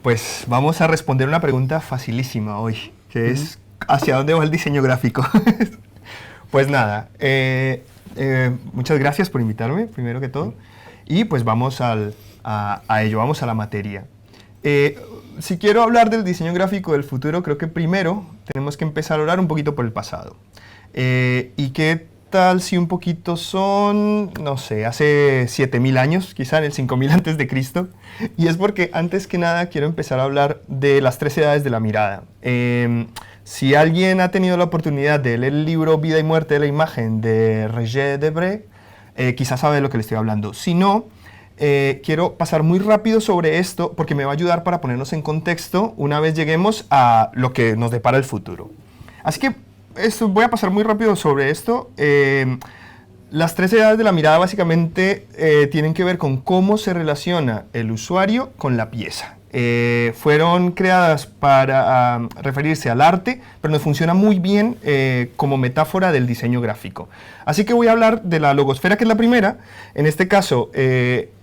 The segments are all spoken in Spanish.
pues vamos a responder una pregunta facilísima hoy, que es ¿hacia dónde va el diseño gráfico? Pues nada, muchas gracias por invitarme, primero que todo, y pues vamos a ello, vamos a la materia. Si quiero hablar del diseño gráfico del futuro, creo que primero tenemos que empezar a hablar un poquito por el pasado. ¿Y qué tal si un poquito son, no sé, hace 7000 años, quizá en el 5000 antes de Cristo? Y es porque antes que nada quiero empezar a hablar de las 3 edades de la mirada. Si alguien ha tenido la oportunidad de leer el libro Vida y Muerte de la Imagen de Roger Debré, quizás sabe de lo que le estoy hablando. Si no, quiero pasar muy rápido sobre esto porque me va a ayudar para ponernos en contexto una vez lleguemos a lo que nos depara el futuro. Así que voy a pasar muy rápido sobre esto. Las 3 edades de la mirada básicamente tienen que ver con cómo se relaciona el usuario con la pieza. Fueron creadas para referirse al arte, pero nos funciona muy bien como metáfora del diseño gráfico. Así que voy a hablar de la logosfera, que es la primera. En este caso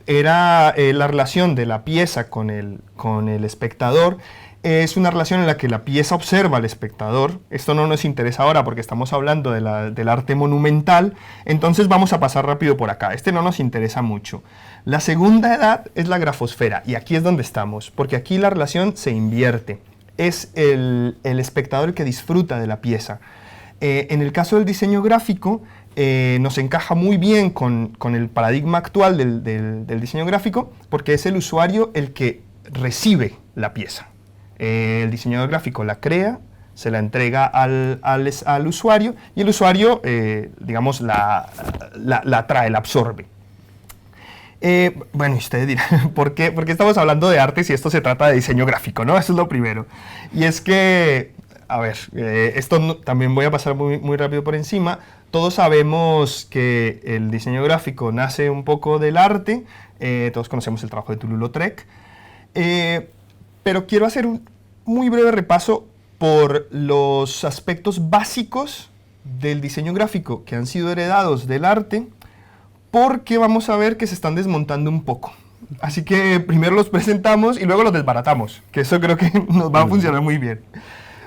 era la relación de la pieza con el espectador. Es una relación en la que la pieza observa al espectador. Esto no nos interesa ahora porque estamos hablando del arte monumental, entonces vamos a pasar rápido por acá. Este no nos interesa mucho. La segunda edad es la grafosfera, y aquí es donde estamos, porque aquí la relación se invierte. Es el espectador el que disfruta de la pieza. En el caso del diseño gráfico, nos encaja muy bien con el paradigma actual del diseño gráfico, porque es el usuario el que recibe la pieza. El diseñador gráfico la crea, se la entrega al usuario, y el usuario, digamos, la trae, la absorbe. Bueno, ustedes dirán, ¿por qué estamos hablando de arte si esto se trata de diseño gráfico, ¿no? Eso es lo primero. Y es que, a ver, esto también voy a pasar muy rápido por encima. Todos sabemos que el diseño gráfico nace un poco del arte, todos conocemos el trabajo de Toulouse-Lautrec, pero quiero hacer un muy breve repaso por los aspectos básicos del diseño gráfico que han sido heredados del arte, porque vamos a ver que se están desmontando un poco. Así que primero los presentamos y luego los desbaratamos, que eso creo que nos va a funcionar muy bien.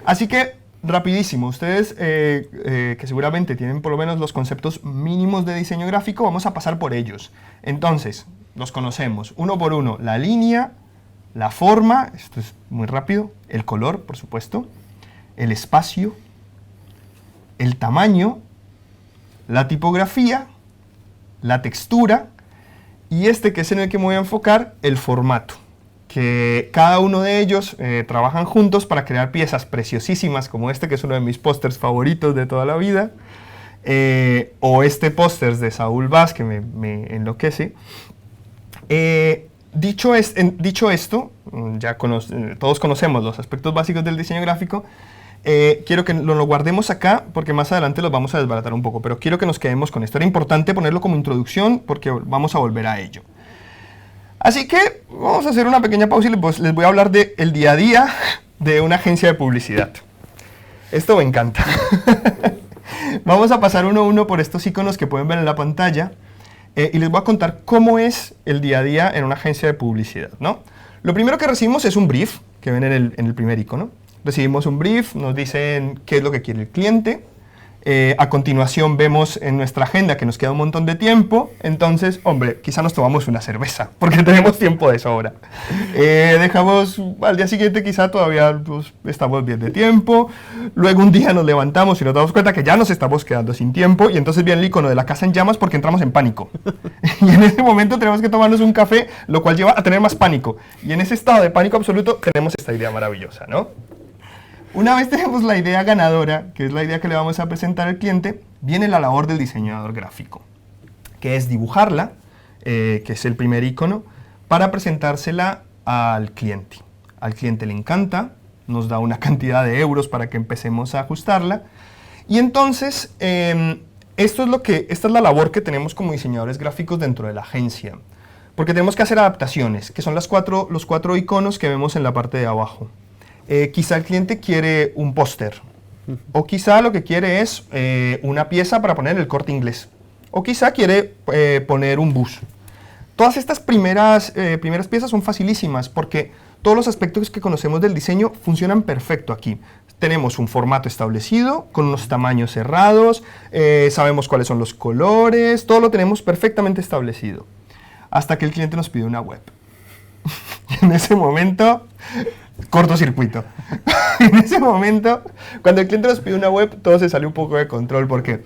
Así que, rapidísimo, ustedes que seguramente tienen por lo menos los conceptos mínimos de diseño gráfico, vamos a pasar por ellos. Entonces, los conocemos uno por uno: la línea, la forma, esto es muy rápido, el color, por supuesto, el espacio, el tamaño, la tipografía, la textura, y este que es en el que me voy a enfocar, el formato, que cada uno de ellos trabajan juntos para crear piezas preciosísimas como este, que es uno de mis pósters favoritos de toda la vida, o este póster de Saúl Vaz, que me enloquece. Dicho esto, ya todos conocemos los aspectos básicos del diseño gráfico. Quiero que lo guardemos acá porque más adelante los vamos a desbaratar un poco, pero quiero que nos quedemos con esto. Era importante ponerlo como introducción porque vamos a volver a ello. Así que vamos a hacer una pequeña pausa y les voy a hablar del día a día de una agencia de publicidad. Esto me encanta. Vamos a pasar uno a uno por estos iconos que pueden ver en la pantalla. Y les voy a contar cómo es el día a día en una agencia de publicidad, ¿no? Lo primero que recibimos es un brief, que ven en el primer icono. Recibimos un brief, nos dicen qué es lo que quiere el cliente. A continuación vemos en nuestra agenda que nos queda un montón de tiempo. Entonces, hombre, quizá nos tomamos una cerveza, porque tenemos tiempo de sobra. Dejamos al día siguiente, quizá todavía pues, estamos bien de tiempo. Luego un día nos levantamos y nos damos cuenta que ya nos estamos quedando sin tiempo. Y entonces viene el icono de la casa en llamas porque entramos en pánico. Y en ese momento tenemos que tomarnos un café, lo cual lleva a tener más pánico. Y en ese estado de pánico absoluto tenemos esta idea maravillosa, ¿no? Una vez tenemos la idea ganadora, que es la idea que le vamos a presentar al cliente, viene la labor del diseñador gráfico, que es dibujarla, que es el primer icono, para presentársela al cliente. Al cliente le encanta, nos da una cantidad de euros para que empecemos a ajustarla, y entonces esta es la labor que tenemos como diseñadores gráficos dentro de la agencia, porque tenemos que hacer adaptaciones, que son los cuatro iconos que vemos en la parte de abajo. Quizá el cliente quiere un póster, o quizá lo que quiere es una pieza para poner el Corte Inglés, o quizá quiere poner un bus. Todas estas primeras piezas son facilísimas porque todos los aspectos que conocemos del diseño funcionan perfecto aquí. Tenemos un formato establecido, con unos tamaños cerrados, sabemos cuáles son los colores, todo lo tenemos perfectamente establecido. Hasta que el cliente nos pide una web. Y en ese momento, cortocircuito. En ese momento, cuando el cliente nos pide una web, todo se sale un poco de control porque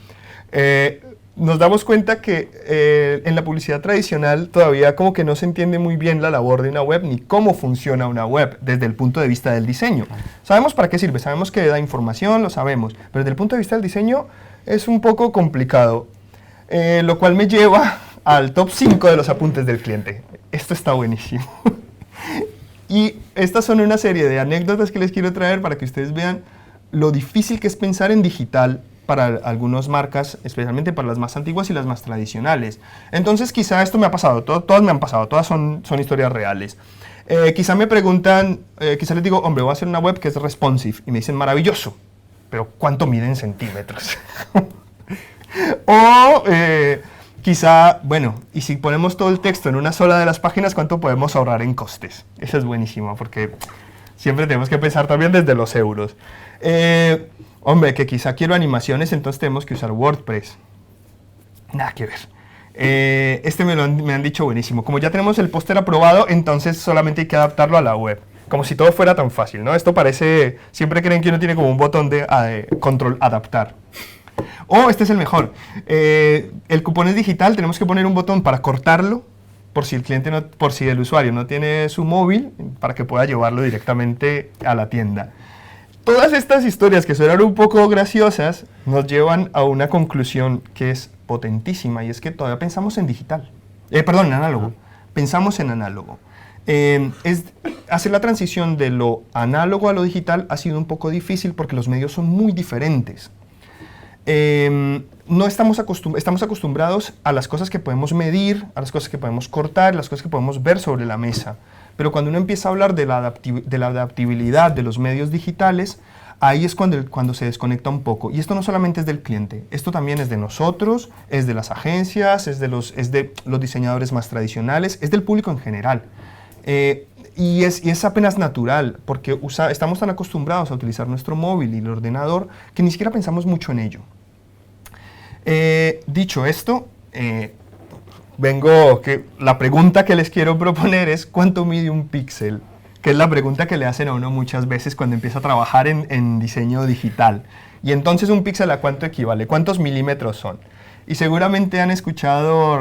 nos damos cuenta que en la publicidad tradicional todavía como que no se entiende muy bien la labor de una web ni cómo funciona una web desde el punto de vista del diseño. Sabemos para qué sirve, sabemos que da información, lo sabemos, pero desde el punto de vista del diseño es un poco complicado, lo cual me lleva al top 5 de los apuntes del cliente. Esto está buenísimo. Y estas son una serie de anécdotas que les quiero traer para que ustedes vean lo difícil que es pensar en digital para algunas marcas, especialmente para las más antiguas y las más tradicionales. Entonces, quizá esto me ha pasado, todas me han pasado, todas son historias reales. Quizá me preguntan, quizá les digo, hombre, voy a hacer una web que es responsive, y me dicen, maravilloso, pero ¿cuánto mide en centímetros? O quizá, bueno, y si ponemos todo el texto en una sola de las páginas, ¿cuánto podemos ahorrar en costes? Eso es buenísimo, porque siempre tenemos que pensar también desde los euros. Hombre, que quizá quiero animaciones, entonces tenemos que usar WordPress. Nada que ver. Me han dicho buenísimo. Como ya tenemos el póster aprobado, entonces solamente hay que adaptarlo a la web. Como si todo fuera tan fácil, ¿no? Esto parece... Siempre creen que uno tiene como un botón de control adaptar. O este es el mejor. El cupón es digital, tenemos que poner un botón para cortarlo, por si el usuario no tiene su móvil, para que pueda llevarlo directamente a la tienda. Todas estas historias que suenan un poco graciosas nos llevan a una conclusión que es potentísima, y es que todavía pensamos en digital. Perdón, en análogo. Pensamos en análogo. Hacer la transición de lo análogo a lo digital ha sido un poco difícil porque los medios son muy diferentes. No estamos acostumbrados a las cosas que podemos medir, a las cosas que podemos cortar, a las cosas que podemos ver sobre la mesa. Pero cuando uno empieza a hablar de la adaptabilidad de los medios digitales, ahí es cuando se desconecta un poco. Y esto no solamente es del cliente, esto también es de nosotros, es de las agencias, es de los diseñadores más tradicionales, es del público en general. Y es apenas natural, porque estamos tan acostumbrados a utilizar nuestro móvil y el ordenador que ni siquiera pensamos mucho en ello. Dicho esto, la pregunta que les quiero proponer es ¿cuánto mide un píxel? Que es la pregunta que le hacen a uno muchas veces cuando empieza a trabajar en diseño digital. Y entonces un píxel, ¿a cuánto equivale? ¿Cuántos milímetros son? Y seguramente han escuchado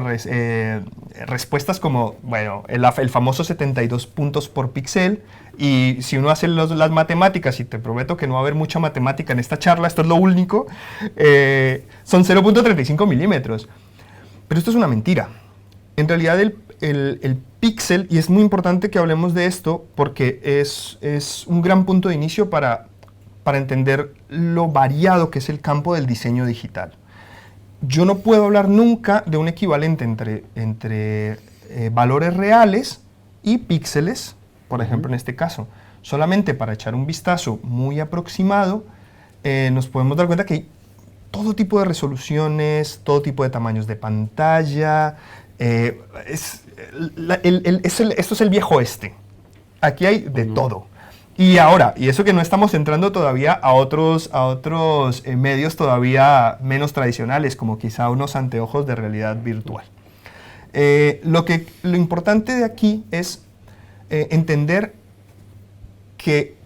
respuestas como, bueno, el famoso 72 puntos por píxel, y si uno hace las matemáticas, y te prometo que no va a haber mucha matemática en esta charla, esto es lo único, son 0.35 milímetros. Pero esto es una mentira. En realidad el píxel, y es muy importante que hablemos de esto, porque es un gran punto de inicio para entender lo variado que es el campo del diseño digital. Yo no puedo hablar nunca de un equivalente entre valores reales y píxeles, por ejemplo en este caso. Solamente para echar un vistazo muy aproximado, nos podemos dar cuenta que hay todo tipo de resoluciones, todo tipo de tamaños de pantalla. Esto es el viejo oeste. Aquí hay de todo. Y eso que no estamos entrando todavía a otros medios todavía menos tradicionales, como quizá unos anteojos de realidad virtual. Lo importante de aquí es entender que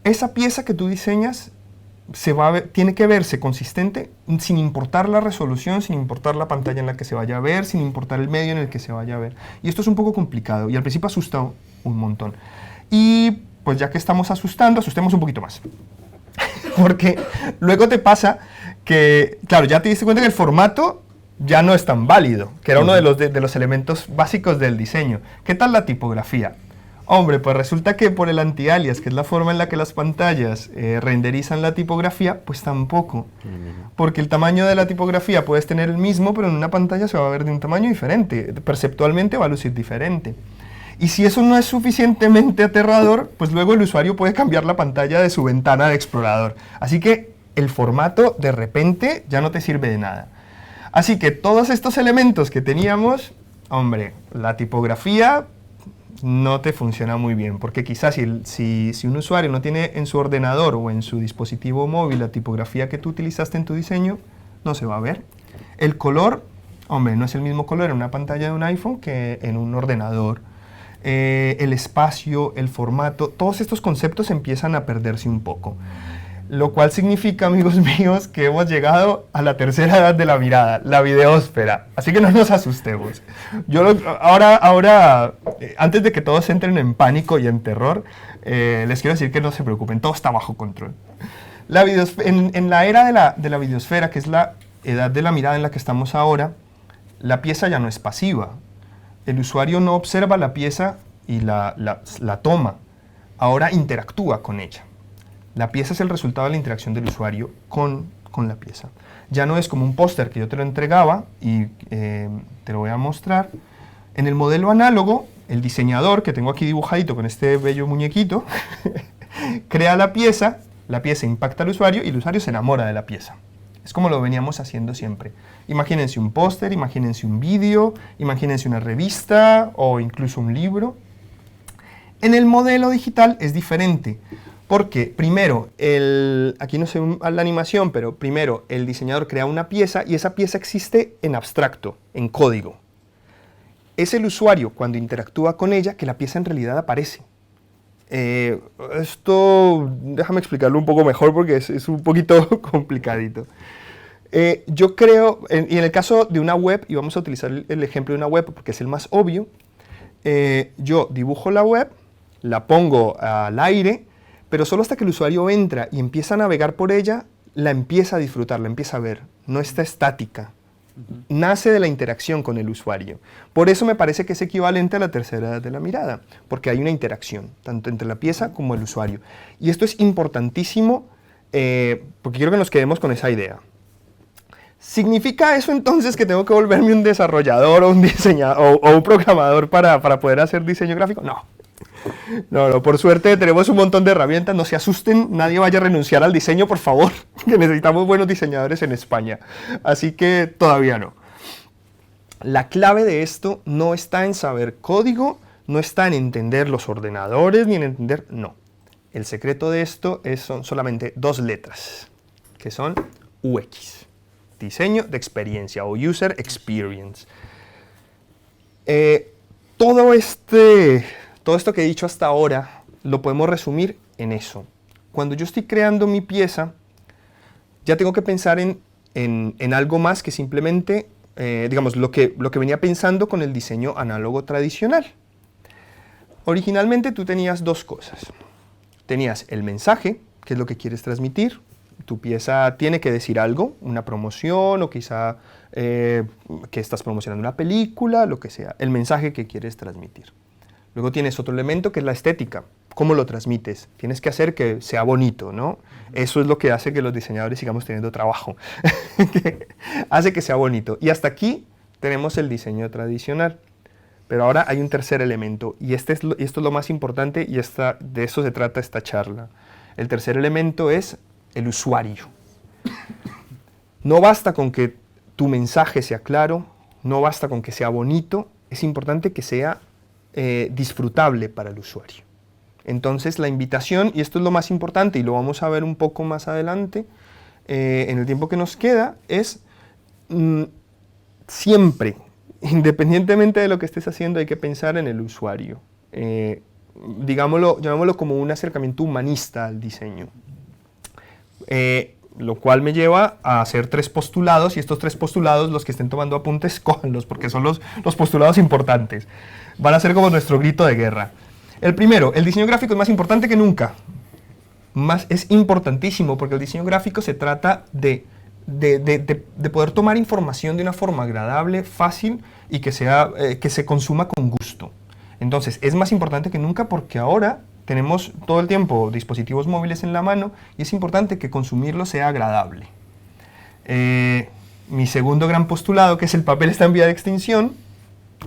esa pieza que tú diseñas tiene que verse consistente sin importar la resolución, sin importar la pantalla en la que se vaya a ver, sin importar el medio en el que se vaya a ver. Y esto es un poco complicado y al principio asusta un montón. Y pues ya que estamos asustando, asustemos un poquito más. Porque luego te pasa que, claro, ya te diste cuenta que el formato ya no es tan válido, que era uno de los elementos básicos del diseño. ¿Qué tal la tipografía? Hombre, pues resulta que por el anti-alias, que es la forma en la que las pantallas renderizan la tipografía, pues tampoco. Porque el tamaño de la tipografía puedes tener el mismo, pero en una pantalla se va a ver de un tamaño diferente. Perceptualmente va a lucir diferente. Y si eso no es suficientemente aterrador, pues luego el usuario puede cambiar la pantalla de su ventana de explorador. Así que el formato de repente ya no te sirve de nada. Así que todos estos elementos que teníamos Hombre, la tipografía no te funciona muy bien, porque quizás si un usuario no tiene en su ordenador o en su dispositivo móvil la tipografía que tú utilizaste en tu diseño, no se va a ver. El color, hombre, no es el mismo color en una pantalla de un iPhone que en un ordenador. El espacio, el formato, todos estos conceptos empiezan a perderse un poco. Lo cual significa, amigos míos, que hemos llegado a la tercera edad de la mirada, la videósfera. Así que no nos asustemos. Ahora, antes de que todos entren en pánico y en terror, les quiero decir que no se preocupen, todo está bajo control. En la era de la videosfera, que es la edad de la mirada en la que estamos ahora, la pieza ya no es pasiva. El usuario no observa la pieza y la toma, ahora interactúa con ella. La pieza es el resultado de la interacción del usuario con la pieza. Ya no es como un póster que yo te lo entregaba y te lo voy a mostrar. En el modelo análogo, el diseñador, que tengo aquí dibujadito con este bello muñequito, crea la pieza impacta al usuario y el usuario se enamora de la pieza. Es como lo veníamos haciendo siempre. Imagínense un póster, imagínense un vídeo, imagínense una revista o incluso un libro. En el modelo digital es diferente. Porque primero, aquí no se ve la animación, pero primero el diseñador crea una pieza y esa pieza existe en abstracto, en código. Es el usuario cuando interactúa con ella que la pieza en realidad aparece. Esto, déjame explicarlo un poco mejor porque es un poquito complicadito. Yo creo, y en el caso de una web, y vamos a utilizar el ejemplo de una web porque es el más obvio, yo dibujo la web, la pongo al aire, pero solo hasta que el usuario entra y empieza a navegar por ella, la empieza a disfrutar, la empieza a ver. No está estática. Nace de la interacción con el usuario. Por eso me parece que es equivalente a la tercera edad de la mirada, porque hay una interacción, tanto entre la pieza como el usuario. Y esto es importantísimo, porque quiero que nos quedemos con esa idea. ¿Significa eso entonces que tengo que volverme un desarrollador o un diseñador o un programador para poder hacer diseño gráfico? No. No, por suerte tenemos un montón de herramientas, no se asusten, nadie vaya a renunciar al diseño, por favor, que necesitamos buenos diseñadores en España, así que todavía no. La clave de esto no está en saber código, no está en entender los ordenadores, ni en entender, no. El secreto de esto son solamente dos letras, que son UX, diseño de experiencia o User Experience. Todo esto que he dicho hasta ahora lo podemos resumir en eso. Cuando yo estoy creando mi pieza, ya tengo que pensar en algo más que simplemente, digamos, lo que venía pensando con el diseño análogo tradicional. Originalmente tú tenías dos cosas. Tenías el mensaje, que es lo que quieres transmitir. Tu pieza tiene que decir algo, una promoción o quizá que estás promocionando una película, lo que sea. El mensaje que quieres transmitir. Luego tienes otro elemento que es la estética. ¿Cómo lo transmites? Tienes que hacer que sea bonito, ¿no? Eso es lo que hace que los diseñadores sigamos teniendo trabajo. Hace que sea bonito. Y hasta aquí tenemos el diseño tradicional. Pero ahora hay un tercer elemento. Y esto es lo más importante y de eso se trata esta charla. El tercer elemento es el usuario. No basta con que tu mensaje sea claro, no basta con que sea bonito, es importante que sea disfrutable para el usuario. Entonces la invitación, y esto es lo más importante y lo vamos a ver un poco más adelante, en el tiempo que nos queda, es siempre, independientemente de lo que estés haciendo, hay que pensar en el usuario. Llamémoslo como un acercamiento humanista al diseño. Lo cual me lleva a hacer 3 postulados, y estos 3 postulados, los que estén tomando apuntes, cójanlos, porque son los postulados importantes. Van a ser como nuestro grito de guerra. El primero, el diseño gráfico es más importante que nunca. Es importantísimo, porque el diseño gráfico se trata de poder tomar información de una forma agradable, fácil, y que se consuma con gusto. Entonces, es más importante que nunca porque ahora tenemos todo el tiempo dispositivos móviles en la mano y es importante que consumirlo sea agradable. Mi segundo gran postulado, que es el papel está en vía de extinción,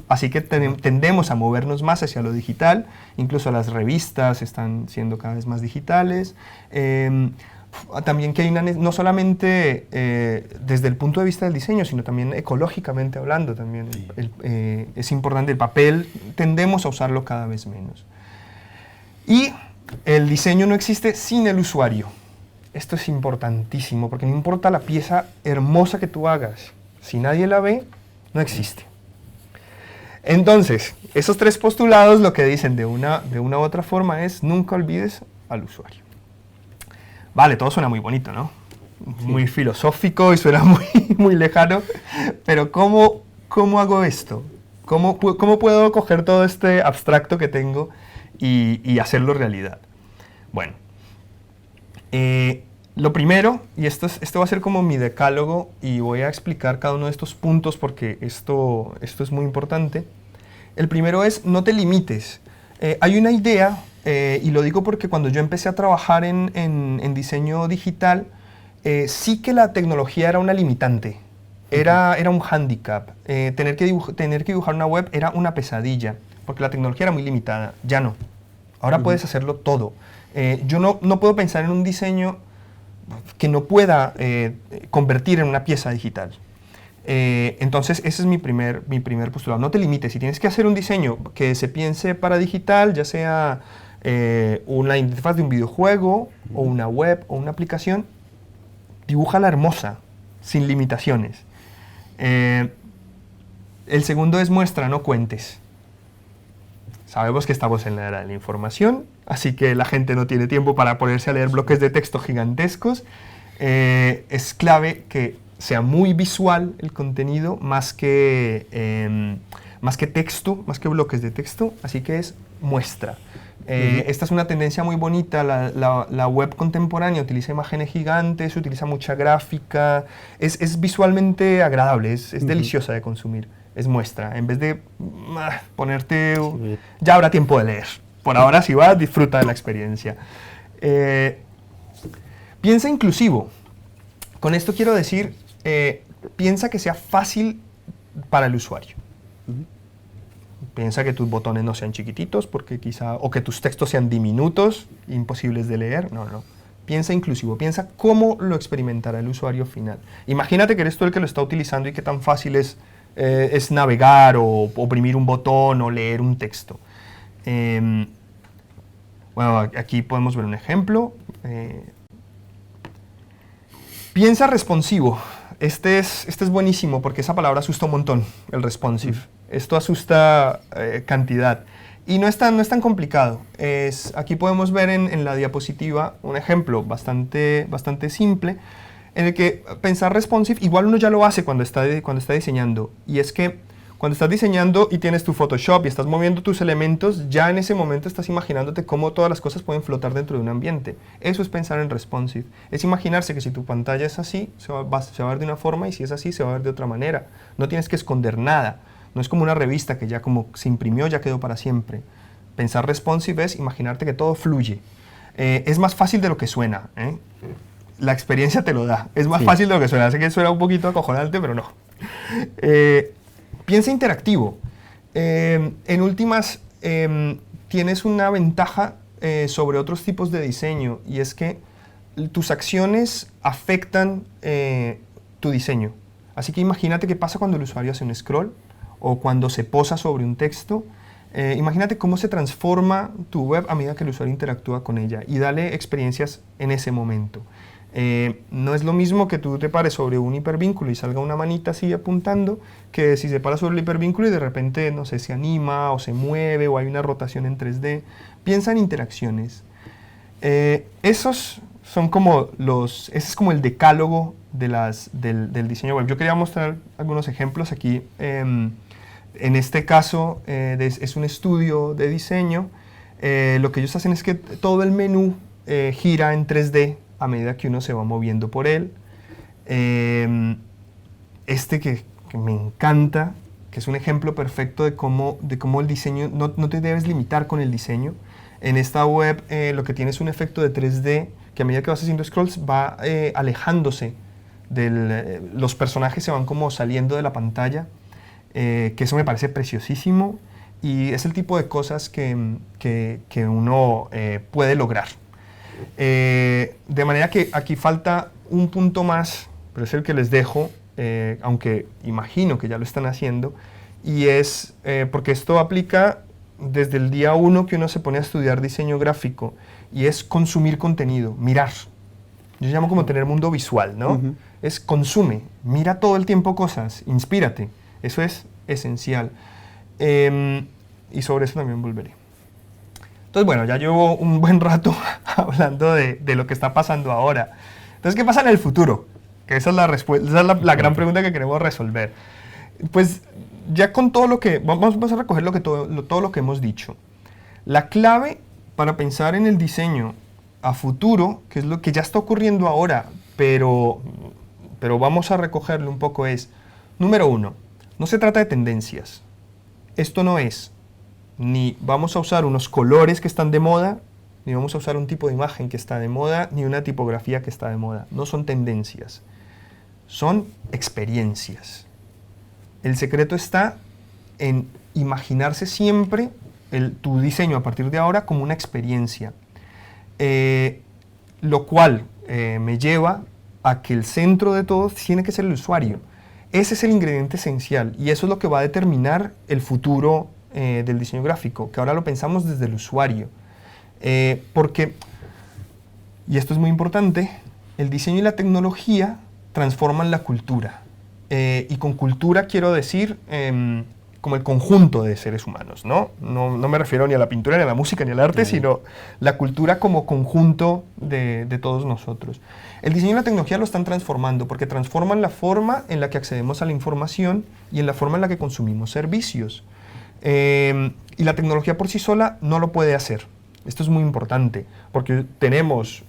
así que tendemos a movernos más hacia lo digital, incluso las revistas están siendo cada vez más digitales. también que hay no solamente desde el punto de vista del diseño, sino también ecológicamente hablando, también Sí. es importante. El papel tendemos a usarlo cada vez menos. Y el diseño no existe sin el usuario. Esto es importantísimo, porque no importa la pieza hermosa que tú hagas, si nadie la ve, no existe. Entonces, esos tres postulados lo que dicen de una u otra forma es: nunca olvides al usuario. Vale, todo suena muy bonito, ¿no? Sí. Muy filosófico y suena muy lejano, pero ¿cómo hago esto? ¿Cómo puedo coger todo este abstracto que tengo y hacerlo realidad? Bueno, lo primero, y esto va a ser como mi decálogo, y voy a explicar cada uno de estos puntos porque esto es muy importante. El primero es: no te limites. Hay una idea, y lo digo porque cuando yo empecé a trabajar en diseño digital, sí que la tecnología era una limitante, era un hándicap. Tener que dibujar una web era una pesadilla, porque la tecnología era muy limitada. Ya no. Ahora puedes hacerlo todo. Yo no puedo pensar en un diseño que no pueda convertir en una pieza digital. Entonces, ese es mi primer postulado. No te limites. Si tienes que hacer un diseño que se piense para digital, ya sea una interfaz de un videojuego, o una web, o una aplicación, dibújala hermosa, sin limitaciones. El segundo es: muestra, no cuentes. Sabemos que estamos en la era de la información, así que la gente no tiene tiempo para ponerse a leer bloques de texto gigantescos. Es clave que sea muy visual el contenido, más que texto, más que bloques de texto, así que es muestra. Esta es una tendencia muy bonita. La web contemporánea utiliza imágenes gigantes, utiliza mucha gráfica, es visualmente agradable, es deliciosa de consumir. Es muestra, en vez de ponerte... Sí. Ya habrá tiempo de leer. Por ahora, si vas, disfruta de la experiencia. Piensa inclusivo. Con esto quiero decir, piensa que sea fácil para el usuario. Piensa que tus botones no sean chiquititos, o que tus textos sean diminutos, imposibles de leer. No. Piensa inclusivo, piensa cómo lo experimentará el usuario final. Imagínate que eres tú el que lo está utilizando y qué tan fácil es navegar, o oprimir un botón, o leer un texto. Bueno, aquí podemos ver un ejemplo. Piensa responsivo. Este es buenísimo porque esa palabra asusta un montón, el responsive. Esto asusta cantidad. Y no es tan complicado. Aquí podemos ver en la diapositiva un ejemplo bastante simple, en el que pensar responsive, igual uno ya lo hace cuando está diseñando. Y es que cuando estás diseñando y tienes tu Photoshop y estás moviendo tus elementos, ya en ese momento estás imaginándote cómo todas las cosas pueden flotar dentro de un ambiente. Eso es pensar en responsive. Es imaginarse que si tu pantalla es así, se va a ver de una forma, y si es así, se va a ver de otra manera. No tienes que esconder nada. No es como una revista que ya como se imprimió, ya quedó para siempre. Pensar responsive es imaginarte que todo fluye. Es más fácil de lo que suena, ¿eh? La experiencia te lo da. Es más fácil de lo que suena. Sé que suena un poquito acojonante, pero no. Piensa interactivo. En últimas, tienes una ventaja sobre otros tipos de diseño, y es que tus acciones afectan tu diseño. Así que imagínate qué pasa cuando el usuario hace un scroll, o cuando se posa sobre un texto. Imagínate cómo se transforma tu web a medida que el usuario interactúa con ella, y dale experiencias en ese momento. No es lo mismo que tú te pares sobre un hipervínculo y salga una manita así apuntando, que si se para sobre el hipervínculo y de repente, no sé, se anima o se mueve o hay una rotación en 3D. Piensa en interacciones. Esos son como ese es como el decálogo del diseño web. Yo quería mostrar algunos ejemplos aquí. En este caso es un estudio de diseño. Lo que ellos hacen es que todo el menú gira en 3D a medida que uno se va moviendo por él. Que me encanta, que es un ejemplo perfecto de cómo el diseño, no te debes limitar con el diseño. En esta web lo que tiene es un efecto de 3D que a medida que vas haciendo scrolls va alejándose. Los personajes se van como saliendo de la pantalla, que eso me parece preciosísimo, y es el tipo de cosas que uno puede lograr. De manera que aquí falta un punto más, pero es el que les dejo, aunque imagino que ya lo están haciendo, y es, porque esto aplica desde el día 1 que uno se pone a estudiar diseño gráfico, y es consumir contenido, mirar. Yo llamo como tener mundo visual, ¿no? Es consume, mira todo el tiempo cosas, inspírate, eso es esencial. Y sobre eso también volveré. Entonces, bueno, ya llevo un buen rato hablando de lo que está pasando ahora. Entonces, ¿qué pasa en el futuro? Que esa es la gran pregunta que queremos resolver. Pues ya con todo lo que, vamos a recoger todo lo que hemos dicho. La clave para pensar en el diseño a futuro, que es lo que ya está ocurriendo ahora, pero vamos a recogerlo un poco, es, número 1, no se trata de tendencias. Esto no es, ni vamos a usar unos colores que están de moda, ni vamos a usar un tipo de imagen que está de moda, ni una tipografía que está de moda. No son tendencias, son experiencias. El secreto está en imaginarse siempre tu diseño a partir de ahora como una experiencia. Lo cual me lleva a que el centro de todo tiene que ser el usuario. Ese es el ingrediente esencial y eso es lo que va a determinar el futuro del diseño gráfico, que ahora lo pensamos desde el usuario. Porque, y esto es muy importante, el diseño y la tecnología transforman la cultura. Y con cultura quiero decir como el conjunto de seres humanos, ¿no? No me refiero ni a la pintura, ni a la música, ni al arte, sino la cultura como conjunto de todos nosotros. El diseño y la tecnología lo están transformando porque transforman la forma en la que accedemos a la información y en la forma en la que consumimos servicios. Y la tecnología por sí sola no lo puede hacer. Esto es muy importante, porque tenemos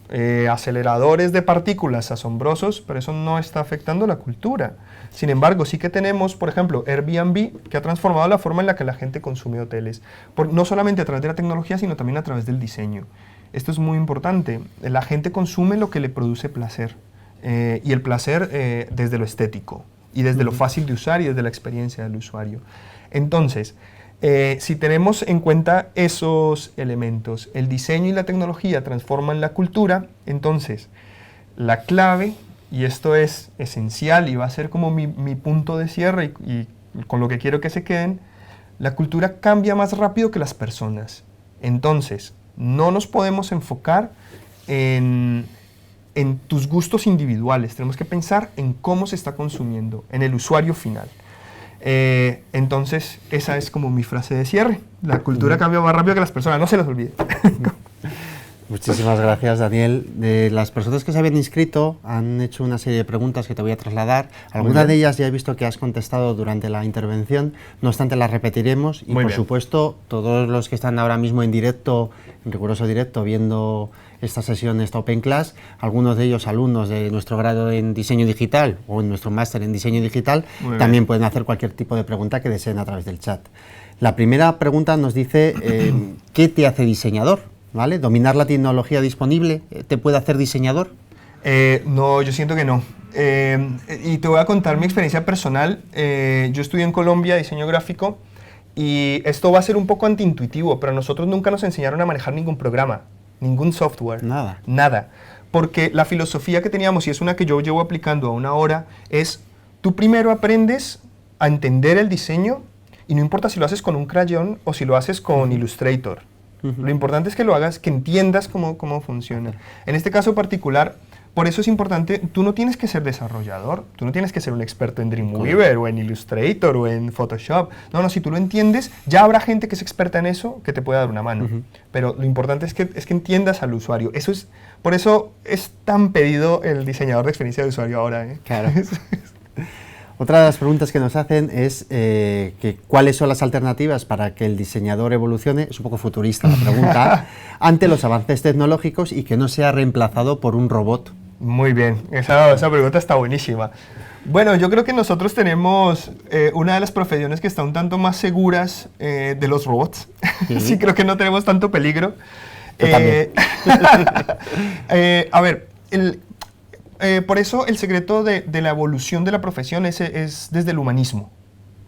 aceleradores de partículas asombrosos, pero eso no está afectando la cultura. Sin embargo, sí que tenemos, por ejemplo, Airbnb, que ha transformado la forma en la que la gente consume hoteles, no solamente a través de la tecnología, sino también a través del diseño. Esto es muy importante. La gente consume lo que le produce placer, y el placer desde lo estético, y desde lo fácil de usar, y desde la experiencia del usuario. Entonces, si tenemos en cuenta esos elementos, el diseño y la tecnología transforman la cultura, entonces la clave, y esto es esencial y va a ser como mi punto de cierre y con lo que quiero que se queden, la cultura cambia más rápido que las personas. Entonces, no nos podemos enfocar en tus gustos individuales, tenemos que pensar en cómo se está consumiendo, en el usuario final. Entonces, esa es como mi frase de cierre. La cultura cambia más rápido que las personas, no se las olvide. Muchísimas gracias, Daniel. De las personas que se habían inscrito han hecho una serie de preguntas que te voy a trasladar. Algunas de ellas ya he visto que has contestado durante la intervención, no obstante las repetiremos y por supuesto todos los que están ahora mismo en directo, en riguroso directo, viendo esta sesión, esta Open Class, algunos de ellos alumnos de nuestro grado en diseño digital o en nuestro máster en diseño digital, también pueden hacer cualquier tipo de pregunta que deseen a través del chat. La primera pregunta nos dice, ¿qué te hace diseñador? ¿Vale? ¿Dominar la tecnología disponible te puede hacer diseñador? No, yo siento que no. Y te voy a contar mi experiencia personal. Yo estudié en Colombia diseño gráfico y esto va a ser un poco antiintuitivo, pero a nosotros nunca nos enseñaron a manejar ningún programa, ningún software. Nada. Nada. Porque la filosofía que teníamos, y es una que yo llevo aplicando a una hora, es tú primero aprendes a entender el diseño y no importa si lo haces con un crayón o si lo haces con Illustrator. Lo importante es que lo hagas, que entiendas cómo funciona. En este caso particular, por eso es importante, tú no tienes que ser desarrollador, tú no tienes que ser un experto en Dreamweaver o en Illustrator o en Photoshop. No, si tú lo entiendes, ya habrá gente que es experta en eso que te pueda dar una mano. Pero lo importante es que entiendas al usuario. Por eso es tan pedido el diseñador de experiencia de usuario ahora. Claro. Otra de las preguntas que nos hacen es cuáles son las alternativas para que el diseñador evolucione, es un poco futurista la pregunta, ante los avances tecnológicos y que no sea reemplazado por un robot. Muy bien, esa pregunta está buenísima. Bueno, yo creo que nosotros tenemos una de las profesiones que está un tanto más seguras de los robots. Sí, creo que no tenemos tanto peligro. Yo también. A ver, por eso el secreto de la evolución de la profesión es desde el humanismo.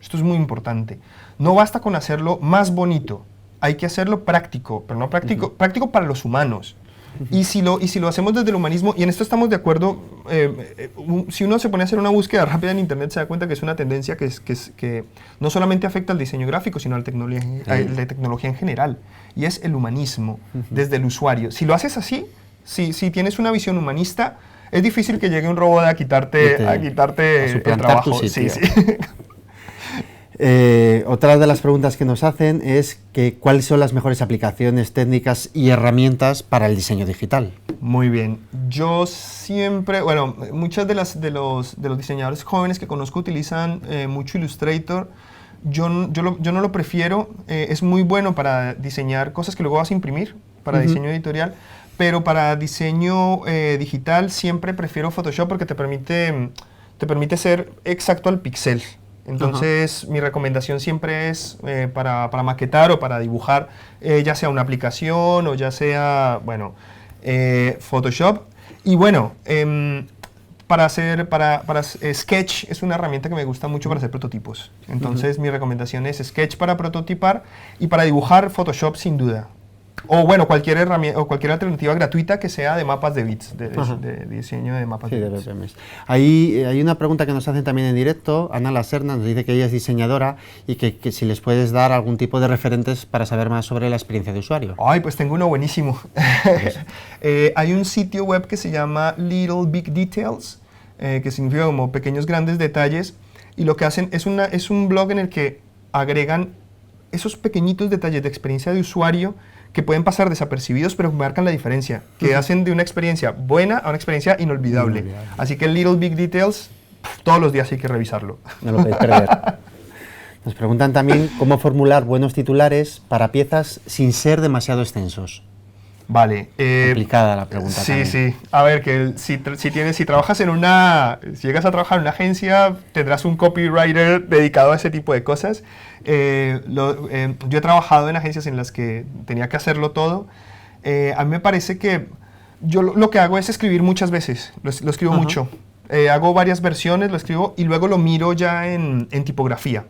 Esto es muy importante. No basta con hacerlo más bonito, hay que hacerlo práctico, pero no práctico, práctico para los humanos. Y si lo hacemos desde el humanismo, y en esto estamos de acuerdo, si uno se pone a hacer una búsqueda rápida en internet se da cuenta que es una tendencia que no solamente afecta al diseño gráfico, sino a la tecnología en general, y es el humanismo, desde el usuario. Si lo haces así, si tienes una visión humanista, es difícil que llegue un robot a quitarte el trabajo. Sí, sí. Otra de las preguntas que nos hacen es que cuáles son las mejores aplicaciones técnicas y herramientas para el diseño digital. Muy bien. Yo siempre, bueno, muchos de los diseñadores jóvenes que conozco utilizan mucho Illustrator. Yo no lo prefiero. Es muy bueno para diseñar cosas que luego vas a imprimir, para diseño editorial. Pero para diseño digital siempre prefiero Photoshop porque te permite ser exacto al píxel. Entonces, mi recomendación siempre es para maquetar o para dibujar, ya sea una aplicación o ya sea, bueno, Photoshop. Y bueno, para Sketch es una herramienta que me gusta mucho para hacer prototipos. Entonces, mi recomendación es Sketch para prototipar y para dibujar Photoshop sin duda. O bueno, cualquier herramienta o cualquier alternativa gratuita que sea de mapas de bits, de diseño de mapas de bits. Hay una pregunta que nos hacen también en directo. Ana Laserna nos dice que ella es diseñadora y que si les puedes dar algún tipo de referentes para saber más sobre la experiencia de usuario. Ay, pues tengo uno buenísimo. Hay un sitio web que se llama Little Big Details, que significa como pequeños grandes detalles, y lo que hacen es un blog en el que agregan esos pequeñitos detalles de experiencia de usuario que pueden pasar desapercibidos, pero marcan la diferencia, que hacen de una experiencia buena a una experiencia inolvidable. Así que el Little Big Details, todos los días hay que revisarlo. No lo podéis perder. Nos preguntan también cómo formular buenos titulares para piezas sin ser demasiado extensos. Vale. Complicada la pregunta. Sí, también. sí. A ver, que si llegas a trabajar en una agencia, tendrás un copywriter dedicado a ese tipo de cosas. Yo he trabajado en agencias en las que tenía que hacerlo todo. A mí me parece que yo lo que hago es escribir muchas veces. Lo escribo mucho. Hago varias versiones, lo escribo y luego lo miro ya en tipografía.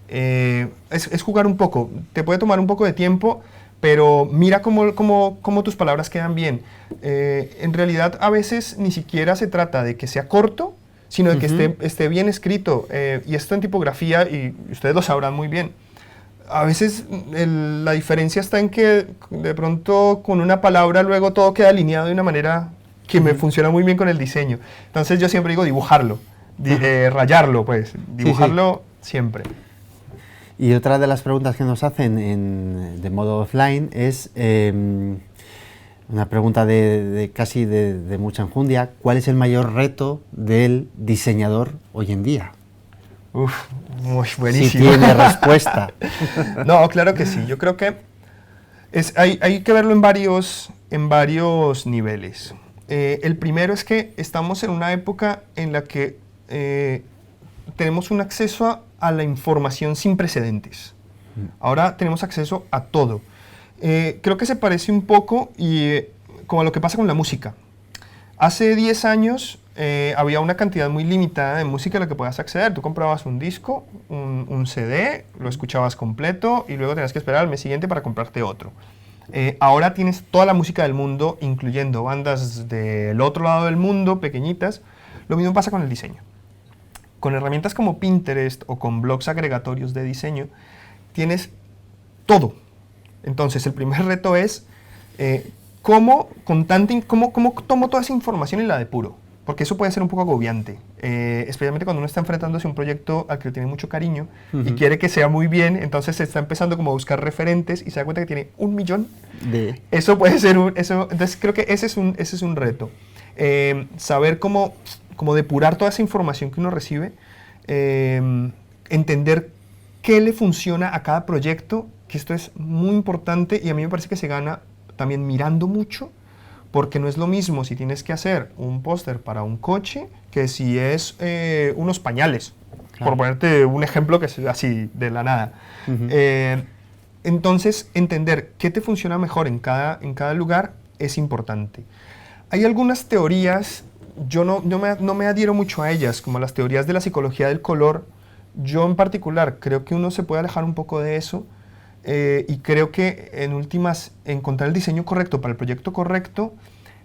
Es jugar un poco. Te puede tomar un poco de tiempo, pero mira cómo tus palabras quedan bien. En realidad, a veces ni siquiera se trata de que sea corto, sino de que esté bien escrito. Y esto en tipografía, y ustedes lo sabrán muy bien, a veces la diferencia está en que de pronto con una palabra luego todo queda alineado de una manera que me funciona muy bien con el diseño. Entonces yo siempre digo dibujarlo, rayarlo, pues, dibujarlo siempre. Y otra de las preguntas que nos hacen de modo offline es una pregunta casi de mucha enjundia. ¿Cuál es el mayor reto del diseñador hoy en día? Uf, muy buenísimo. Si tiene respuesta. No, claro que sí. Yo creo que hay que verlo en varios niveles. El primero es que estamos en una época en la que tenemos un acceso a la información sin precedentes. Ahora tenemos acceso a todo. Creo que se parece un poco como a lo que pasa con la música. Hace 10 años había una cantidad muy limitada de música a la que podías acceder. Tú comprabas un disco, un CD, lo escuchabas completo y luego tenías que esperar al mes siguiente para comprarte otro. Ahora tienes toda la música del mundo, incluyendo bandas del otro lado del mundo, pequeñitas. Lo mismo pasa con el diseño. Con herramientas como Pinterest o con blogs agregatorios de diseño, tienes todo. Entonces, el primer reto es cómo tomo toda esa información y la depuro. Porque eso puede ser un poco agobiante, especialmente cuando uno está enfrentándose a un proyecto al que le tiene mucho cariño y quiere que sea muy bien, entonces se está empezando como a buscar referentes y se da cuenta que tiene 1 millón. Eso puede ser entonces creo que ese es un reto. Saber cómo depurar toda esa información que uno recibe, entender qué le funciona a cada proyecto, que esto es muy importante y a mí me parece que se gana también mirando mucho, porque no es lo mismo si tienes que hacer un póster para un coche que si es unos pañales, por ponerte un ejemplo que es así de la nada. Entonces, entender qué te funciona mejor en cada lugar es importante. Hay algunas teorías, yo no me adhiero mucho a ellas, como las teorías de la psicología del color. Yo en particular creo que uno se puede alejar un poco de eso. y creo que en últimas encontrar el diseño correcto para el proyecto correcto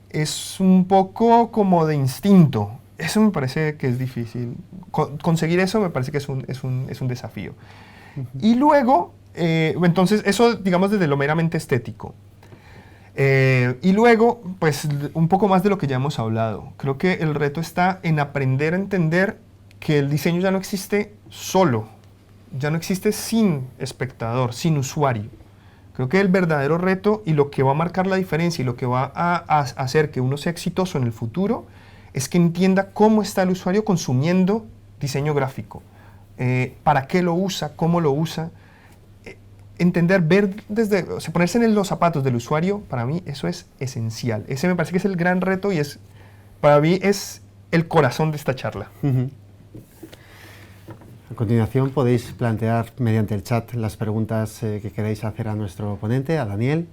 es un poco como de instinto. Eso me parece que es difícil. Conseguir eso me parece que es un desafío. Y luego, entonces, eso digamos desde lo meramente estético. Y luego, pues un poco más de lo que ya hemos hablado. Creo que el reto está en aprender a entender que el diseño ya no existe solo, ya no existe sin espectador, sin usuario. Creo que el verdadero reto y lo que va a marcar la diferencia y lo que va a hacer que uno sea exitoso en el futuro es que entienda cómo está el usuario consumiendo diseño gráfico, para qué lo usa, cómo lo usa. Entender, ver desde, o sea, ponerse en los zapatos del usuario, para mí eso es esencial. Ese me parece que es el gran reto y para mí es el corazón de esta charla. A continuación podéis plantear mediante el chat las preguntas que queráis hacer a nuestro ponente, a Daniel.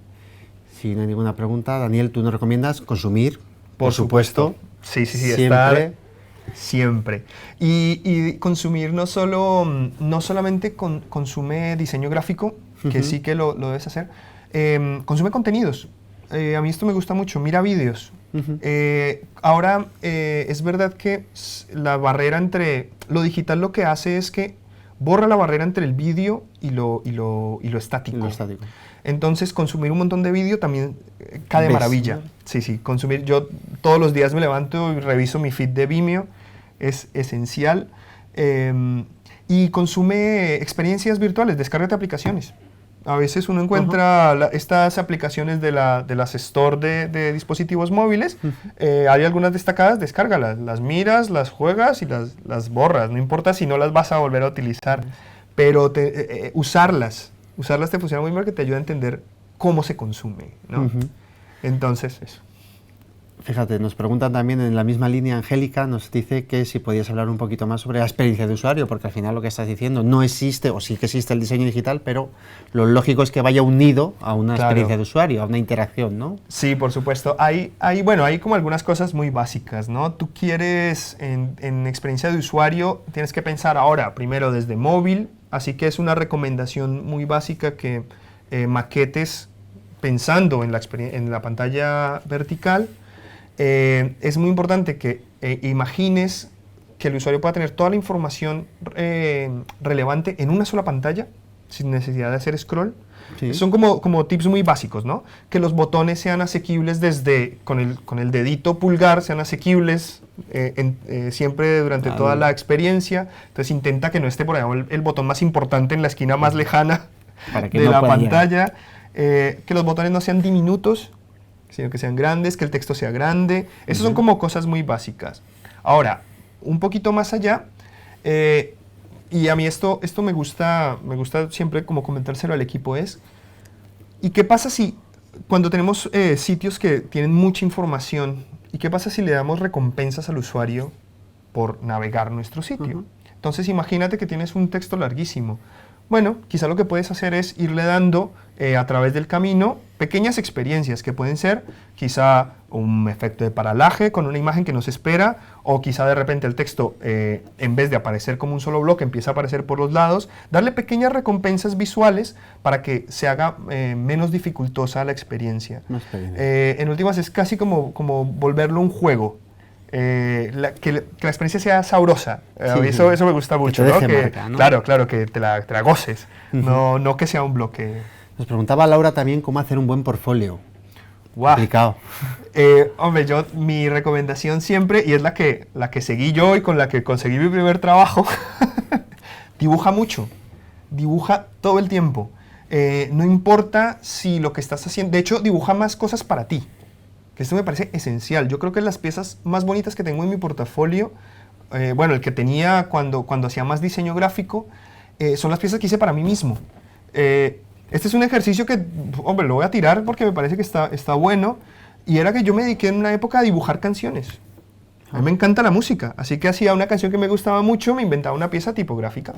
Si no hay ninguna pregunta, Daniel, ¿tú nos recomiendas consumir? Por supuesto. Sí, siempre. Estar siempre. Y consumir no solamente consume diseño gráfico, que sí que lo debes hacer, consume contenidos. A mí esto me gusta mucho, mira vídeos. Ahora, es verdad que la barrera entre lo digital lo que hace es que borra la barrera entre el vídeo y lo estático. Entonces, consumir un montón de vídeo también cae de maravilla. ¿No? Sí, consumir. Yo todos los días me levanto y reviso mi feed de Vimeo, es esencial. Y consume experiencias virtuales, descárgate aplicaciones. A veces uno encuentra estas aplicaciones de las store de dispositivos móviles, hay algunas destacadas, descárgalas, las miras, las juegas y las borras, no importa si no las vas a volver a utilizar, pero usarlas te funciona muy bien porque te ayuda a entender cómo se consume, ¿no? Entonces, eso. Fíjate, nos preguntan también en la misma línea, Angélica nos dice que si podías hablar un poquito más sobre la experiencia de usuario, porque al final lo que estás diciendo no existe, o sí que existe el diseño digital, pero lo lógico es que vaya unido a una experiencia de usuario, a una interacción, ¿no? Sí, por supuesto. Hay como algunas cosas muy básicas, ¿no? Tú quieres, en experiencia de usuario, tienes que pensar ahora, primero desde móvil, así que es una recomendación muy básica que maquetes pensando en la pantalla vertical. Es muy importante que imagines que el usuario pueda tener toda la información relevante en una sola pantalla, sin necesidad de hacer scroll. Sí. Son como tips muy básicos, ¿no? Que los botones sean asequibles con el dedito pulgar, sean asequibles siempre durante toda la experiencia. Entonces intenta que no esté por ahí el botón más importante en la esquina más lejana de la pantalla. Que los botones no sean diminutos, sino que sean grandes, que el texto sea grande. Esas son como cosas muy básicas. Ahora, un poquito más allá, y a mí esto me gusta siempre como comentárselo al equipo, ¿y qué pasa si cuando tenemos sitios que tienen mucha información, y qué pasa si le damos recompensas al usuario por navegar nuestro sitio? Entonces imagínate que tienes un texto larguísimo. Bueno, quizá lo que puedes hacer es irle dando a través del camino pequeñas experiencias que pueden ser quizá un efecto de paralaje con una imagen que no se espera, o quizá de repente el texto en vez de aparecer como un solo bloque empieza a aparecer por los lados, darle pequeñas recompensas visuales para que se haga menos dificultosa la experiencia. En últimas es casi como volverlo un juego. Que la experiencia sea sabrosa. Eso me gusta mucho, ¿no? Marca, ¿no? Claro, que te la goces, no que sea un bloque. Nos preguntaba Laura también cómo hacer un buen portfolio. Wow. Complicado. Hombre, mi recomendación siempre, y es la que seguí yo y con la que conseguí mi primer trabajo, dibuja mucho, dibuja todo el tiempo. No importa si lo que estás haciendo, de hecho, dibuja más cosas para ti. Que esto me parece esencial. Yo creo que las piezas más bonitas que tengo en mi portafolio, el que tenía cuando hacía más diseño gráfico, son las piezas que hice para mí mismo. Este es un ejercicio que, hombre, lo voy a tirar porque me parece que está bueno, y era que yo me dediqué en una época a dibujar canciones. A mí me encanta la música, así que hacía una canción que me gustaba mucho, me inventaba una pieza tipográfica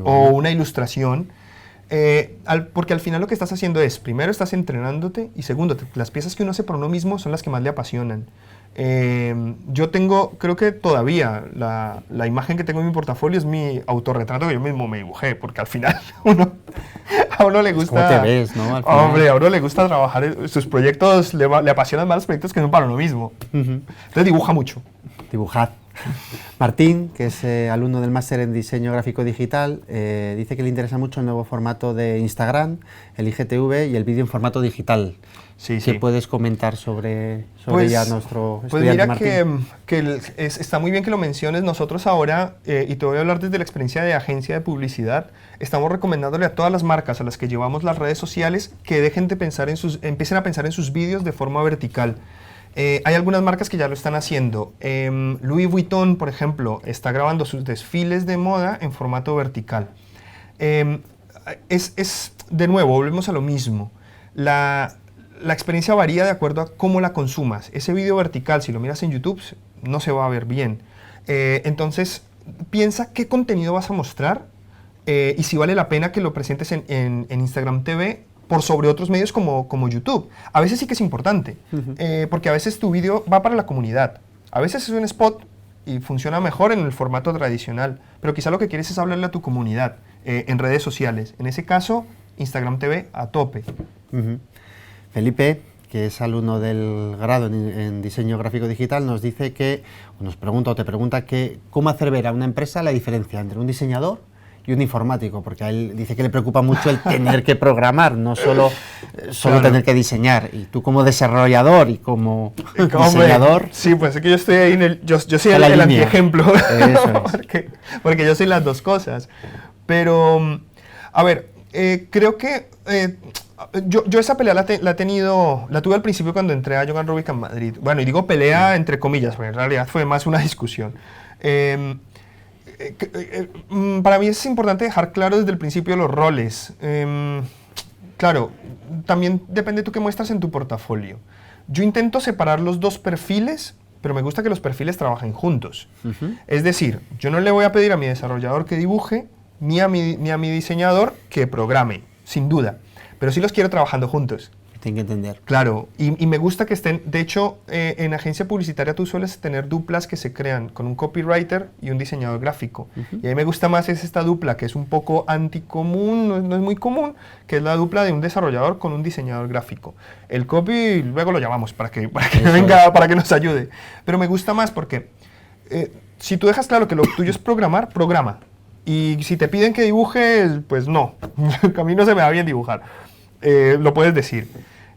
o una ilustración. Porque al final lo que estás haciendo es, primero estás entrenándote y segundo, las piezas que uno hace por uno mismo son las que más le apasionan. Yo tengo, creo que todavía, la imagen que tengo en mi portafolio es mi autorretrato que yo mismo me dibujé, porque al final a uno le gusta... ¿Cómo te ves, no? Al final. Hombre, a uno le gusta trabajar, sus proyectos, le apasionan más los proyectos que son para uno mismo. Entonces dibuja mucho. Dibujad. Martín, que es alumno del máster en diseño gráfico digital, dice que le interesa mucho el nuevo formato de Instagram, el IGTV y el vídeo en formato digital. Sí, ¿Qué sí. puedes comentar sobre Pues, ya nuestro pues estudiante mira Martín? está muy bien que lo menciones. Nosotros ahora, y te voy a hablar desde la experiencia de agencia de publicidad, estamos recomendándole a todas las marcas a las que llevamos las redes sociales que dejen de pensar empiecen a pensar en sus vídeos de forma vertical. Hay algunas marcas que ya lo están haciendo. Louis Vuitton, por ejemplo, está grabando sus desfiles de moda en formato vertical. De nuevo, volvemos a lo mismo. La experiencia varía de acuerdo a cómo la consumas. Ese vídeo vertical, si lo miras en YouTube, no se va a ver bien. Entonces, piensa qué contenido vas a mostrar y si vale la pena que lo presentes en Instagram TV por sobre otros medios como YouTube. A veces sí que es importante, porque a veces tu vídeo va para la comunidad. A veces es un spot y funciona mejor en el formato tradicional, pero quizá lo que quieres es hablarle a tu comunidad en redes sociales. En ese caso, Instagram TV a tope. Felipe, que es alumno del grado en diseño gráfico digital, nos dice que, nos pregunta o te pregunta que cómo hacer ver a una empresa la diferencia entre un diseñador y un informático, porque a él dice que le preocupa mucho el tener que programar, no solo Claro. tener que diseñar. Y tú como desarrollador y como diseñador... Sí, pues es que yo estoy ahí yo soy a la el línea. antiejemplo, Eso es. porque yo soy las dos cosas. Pero, a ver, creo que yo esa pelea la tuve al principio cuando entré a Yogan Rubik en Madrid. Bueno, y digo pelea entre comillas, porque en realidad fue más una discusión. Para mí es importante dejar claro desde el principio los roles. Claro, también depende tú qué muestras en tu portafolio. Yo intento separar los dos perfiles, pero me gusta que los perfiles trabajen juntos. Es decir, yo no le voy a pedir a mi desarrollador que dibuje, ni a mi diseñador que programe, sin duda. Pero sí los quiero trabajando juntos. Tienen que entender. Claro, y me gusta que estén, de hecho, en agencia publicitaria tú sueles tener duplas que se crean con un copywriter y un diseñador gráfico. Y a mí me gusta más esta dupla que es un poco anticomún, no es muy común, que es la dupla de un desarrollador con un diseñador gráfico. El copy luego lo llamamos para que venga, para que nos ayude. Pero me gusta más porque si tú dejas claro que lo tuyo es programar, programa. Y si te piden que dibujes, pues no, a mí no se me da bien dibujar. Lo puedes decir.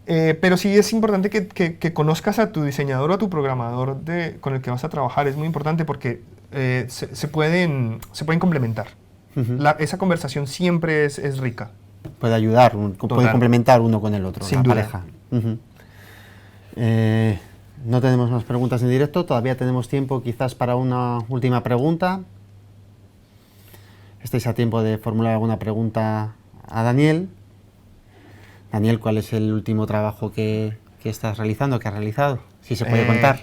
Pero sí es importante que conozcas a tu diseñador o a tu programador con el que vas a trabajar. Es muy importante porque se pueden complementar. Esa conversación siempre es rica. Puede ayudar, puede complementar uno con el otro, Sin la duda. pareja. No tenemos más preguntas en directo, todavía tenemos tiempo quizás para una última pregunta. Estáis a tiempo de formular alguna pregunta a Daniel. Daniel, ¿cuál es el último trabajo que estás realizando, que has realizado? Si se puede contar.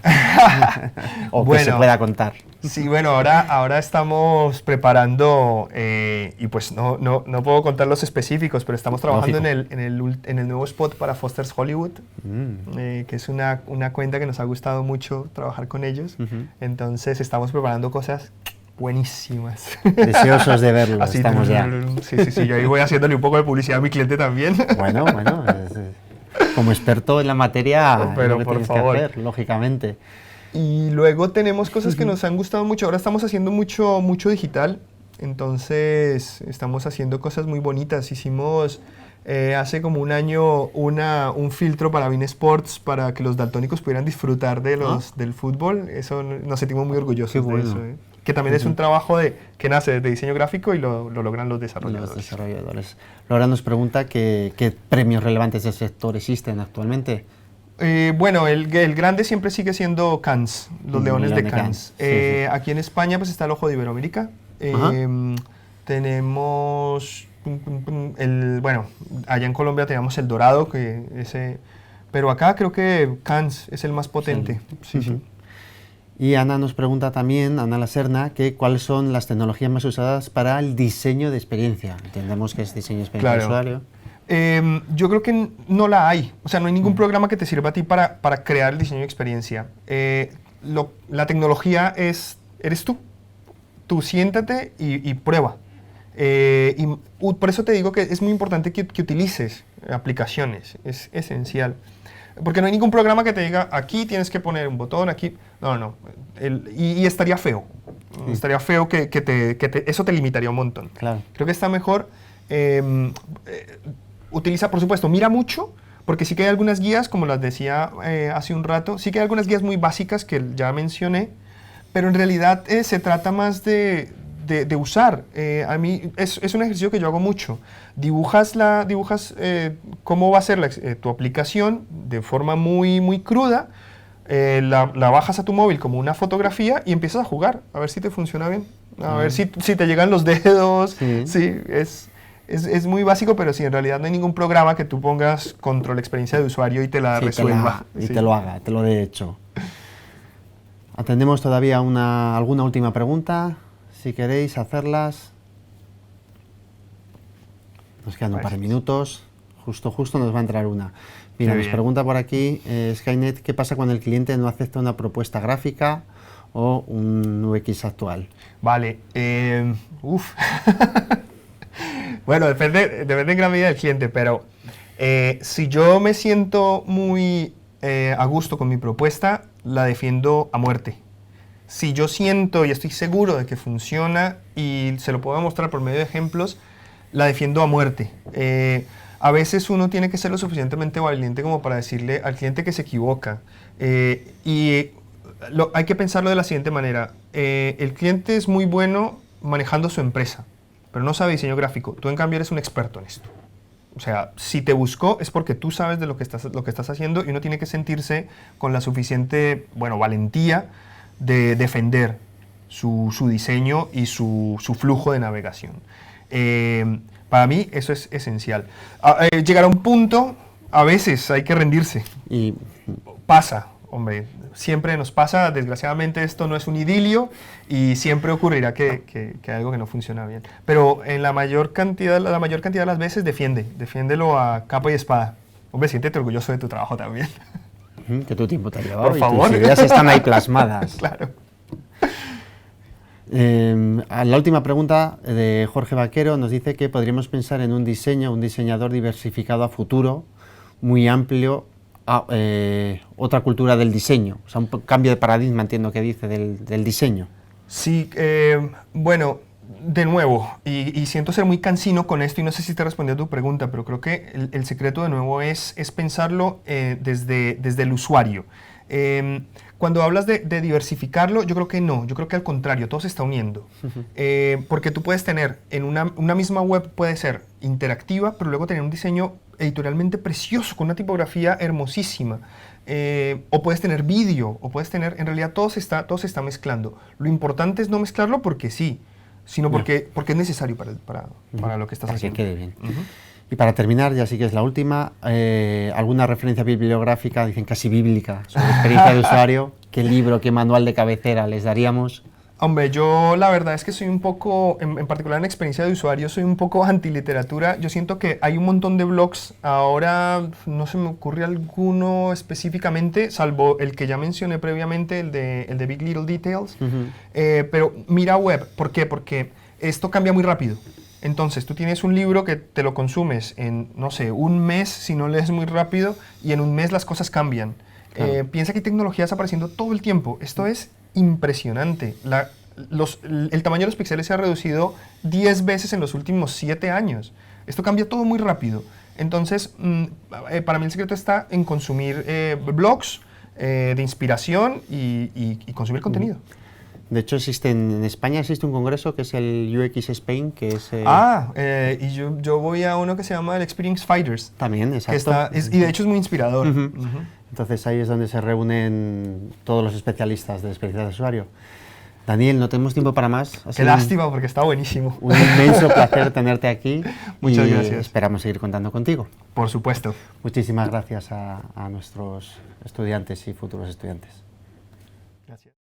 O que se pueda contar. Sí, bueno, ahora estamos preparando, y pues no puedo contar los específicos, pero estamos trabajando en el nuevo spot para Foster's Hollywood, que es una cuenta que nos ha gustado mucho trabajar con ellos. Entonces estamos preparando cosas buenísimas. Deseosos de verlo, Así, estamos ya. Sí, yo ahí voy haciéndole un poco de publicidad a mi cliente también. Bueno, como experto en la materia, pero lo que por tienes favor. que hacer, lógicamente. Y luego tenemos cosas que nos han gustado mucho. Ahora estamos haciendo mucho digital, entonces estamos haciendo cosas muy bonitas. Hicimos hace como un año un filtro para Bein Sports para que los daltónicos pudieran disfrutar del fútbol. Eso nos sentimos muy orgullosos de eso. Que también es un trabajo que nace de diseño gráfico y lo logran los desarrolladores. Laura nos pregunta qué premios relevantes del sector existen actualmente. Bueno, el grande siempre sigue siendo Cannes, los Leones de Cannes. Sí. Aquí en España pues está el Ojo de Iberoamérica. Tenemos bueno, allá en Colombia teníamos el Dorado, pero acá creo que Cannes es el más potente. Sí. Y Ana nos pregunta también, Ana Laserna, que cuáles son las tecnologías más usadas para el diseño de experiencia. Entendemos que es diseño de experiencia de usuario. Yo creo que no la hay. O sea, no hay ningún programa que te sirva a ti para crear el diseño de experiencia. La tecnología eres tú. Tú siéntate y prueba. Por eso te digo que es muy importante que utilices aplicaciones. Es esencial. Porque no hay ningún programa que te diga, aquí tienes que poner un botón, aquí... No. Y estaría feo. Estaría feo que eso te limitaría un montón. Claro. Creo que está mejor... utiliza, por supuesto, mira mucho, porque sí que hay algunas guías, como las decía hace un rato, sí que hay algunas guías muy básicas que ya mencioné, pero en realidad se trata más de usar. A mí es un ejercicio que yo hago mucho. Dibujas cómo va a ser tu aplicación de forma muy cruda, la bajas a tu móvil como una fotografía y empiezas a jugar, a ver si te funciona bien, a ver si te llegan los dedos. Sí, es muy básico, pero si en realidad no hay ningún programa que tú pongas control experiencia de usuario y te la resuelva. Te lo haga, te lo dé hecho. Atendemos todavía alguna última pregunta, si queréis hacerlas. Nos quedan un par de minutos, justo nos va a entrar una. Mira, nos pregunta por aquí Skynet, ¿qué pasa cuando el cliente no acepta una propuesta gráfica o un UX actual? Vale, Bueno, depende en gran medida del cliente, pero si yo me siento muy a gusto con mi propuesta, la defiendo a muerte. Si yo siento y estoy seguro de que funciona y se lo puedo mostrar por medio de ejemplos, la defiendo a muerte. A veces uno tiene que ser lo suficientemente valiente como para decirle al cliente que se equivoca. Hay que pensarlo de la siguiente manera. El cliente es muy bueno manejando su empresa, pero no sabe diseño gráfico. Tú, en cambio, eres un experto en esto. O sea, si te buscó es porque tú sabes de lo que estás haciendo y uno tiene que sentirse con la suficiente, valentía de defender su diseño y su flujo de navegación. Para mí eso es esencial. Llegar a un punto, a veces hay que rendirse. Y pasa, hombre. Siempre nos pasa, desgraciadamente esto no es un idilio y siempre ocurrirá que hay algo que no funciona bien. Pero en la mayor cantidad de las veces defiéndelo a capa y espada. Hombre, siéntete orgulloso de tu trabajo también. Que tu tiempo te ha llevado. Por favor. Tus ideas están ahí plasmadas. Claro. La última pregunta de Jorge Vaquero nos dice que podríamos pensar en un diseñador diversificado a futuro, muy amplio, otra cultura del diseño, o sea, un cambio de paradigma, entiendo que dice, del diseño. Sí, bueno, de nuevo, y siento ser muy cansino con esto y no sé si te respondió a tu pregunta, pero creo que el secreto de nuevo es pensarlo desde el usuario. Cuando hablas de diversificarlo, yo creo que no, yo creo que al contrario, todo se está uniendo. Porque tú puedes tener, en una misma web puede ser interactiva, pero luego tener un diseño editorialmente precioso, con una tipografía hermosísima. O puedes tener vídeo, o puedes tener, en realidad todo se está mezclando. Lo importante es no mezclarlo porque sí, sino porque es necesario para lo que estás haciendo. Que quede bien. Y para terminar, ya sí que es la última, alguna referencia bibliográfica, dicen casi bíblica, sobre experiencia de usuario. ¿Qué libro, qué manual de cabecera les daríamos? Hombre, yo la verdad es que soy un poco, en particular en experiencia de usuario, soy un poco antiliteratura. Yo siento que hay un montón de blogs, ahora no se me ocurre alguno específicamente, salvo el que ya mencioné previamente, el de Big Little Details. Pero mira web, ¿por qué? Porque esto cambia muy rápido. Entonces, tú tienes un libro que te lo consumes en, no sé, un mes si no lees muy rápido, y en un mes las cosas cambian. Claro. Piensa que hay tecnologías apareciendo todo el tiempo. Esto es impresionante. El tamaño de los píxeles se ha reducido 10 veces en los últimos 7 años. Esto cambia todo muy rápido. Entonces, para mí el secreto está en consumir blogs de inspiración y consumir contenido. De hecho, en España existe un congreso que es el UX Spain, que es... y yo voy a uno que se llama el Experience Fighters. También, exacto. Y de hecho es muy inspirador. Entonces ahí es donde se reúnen todos los especialistas de experiencia de usuario. Daniel, no tenemos tiempo para más. Qué lástima, porque está buenísimo. Un inmenso placer tenerte aquí. Muchas gracias. Esperamos seguir contando contigo. Por supuesto. Muchísimas gracias a nuestros estudiantes y futuros estudiantes. Gracias.